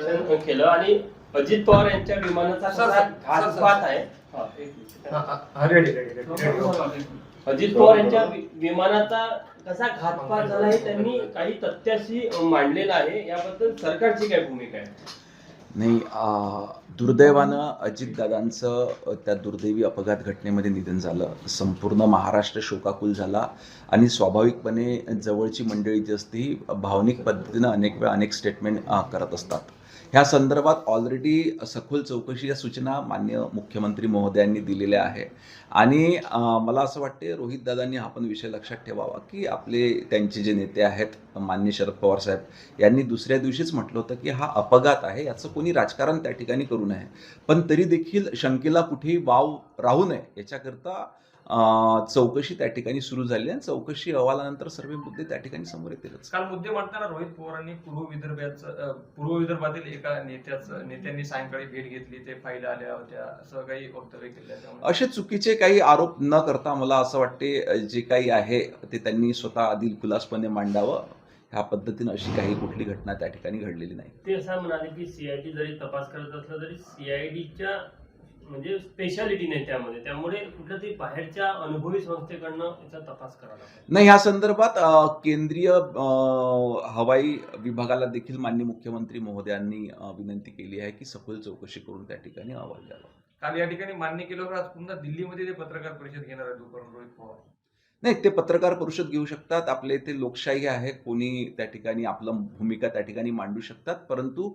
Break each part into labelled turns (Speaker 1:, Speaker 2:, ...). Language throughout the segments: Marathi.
Speaker 1: निदर्शन केलं आणि अजित पवार यांच्या विमानाचा कसा घातपात आहे. अजित पवार यांच्या विमानाचा कसा घातपात झाला हे त्यांनी काही तथ्याशी मांडलेलं आहे. याबद्दल सरकारची काय भूमिका आहे?
Speaker 2: नाही, दुर्दैवानं अजितदादांचं त्या दुर्दैवी अपघात घटनेमध्ये निधन झालं. संपूर्ण महाराष्ट्र शोकाकुल झाला आणि स्वाभाविकपणे जवळची मंडळी जी असती भावनिक पद्धतीनं अनेक वेळा अनेक स्टेटमेंट करत असतात. ह्या संदर्भात ऑलरेडी सखोल चौकशी या सूचना माननीय मुख्यमंत्री महोदयांनी दिलेल्या आहे आणि मला असं वाटते रोहितदादांनी हा पण विषय लक्षात ठेवावा की आपले त्यांचे जे नेते आहेत माननीय शरद पवार साहेब यांनी दुसऱ्या दिवशीच म्हटलं होतं की हा अपघात आहे, याचं कोणी राजकारण त्या ठिकाणी करू नये. पण तरी देखील शंकेला कुठेही वाव राहू नये याच्याकरता चौकशी त्या ठिकाणी सुरू झाली आणि चौकशी अहवालानंतर सर्व मुद्दे त्या ठिकाणी समोर येतीलच.
Speaker 3: काल मुद्दे मांडताना रोहित पवारांनी पूर्व विदर्भातील एका नेत्यांनी सायंकाळी भेट घेतली, ते फाईल आल्या होत्या, असं काही वक्तव्य केलं.
Speaker 2: असे चुकीचे काही आरोप न करता मला असं वाटते जे काही आहे ते त्यांनी स्वतः दिलखुलासपणे मांडावं. ह्या पद्धतीनं अशी काही कुठली घटना त्या ठिकाणी घडलेली नाही.
Speaker 1: ते असं म्हणाले की सीआयडी जरी तपास करत असलं तरी सीआयडीच्या म्हणजे स्पेशालिटी नाही त्यामध्ये, त्यामुळे कुठल्या तरी बाहेरच्या अनुभवी संस्थेकडनं याचा तपास करावा लागतो.
Speaker 2: नाही, ह्या संदर्भात केंद्रीय हवाई विभागाला देखील माननीय मुख्यमंत्री महोदयांनी विनंती केली आहे की सखोल चौकशी करून त्या ठिकाणी अहवाल द्यावा.
Speaker 3: काल या ठिकाणी मान्य केलं, आज पुन्हा दिल्लीमध्ये ते पत्रकार परिषद घेणार आहे दुपारून रोहित पवार.
Speaker 2: नाही, ते पत्रकार परिषद घेऊ शकतात. आपल्या इथे लोकशाही आहे, कोणी त्या ठिकाणी आपलं भूमिका त्या ठिकाणी मांडू शकतात. परंतु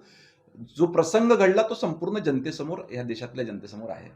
Speaker 2: जो प्रसंग घडला तो संपूर्ण जनतेसमोर, या देशातल्या जनतेसमोर आहे.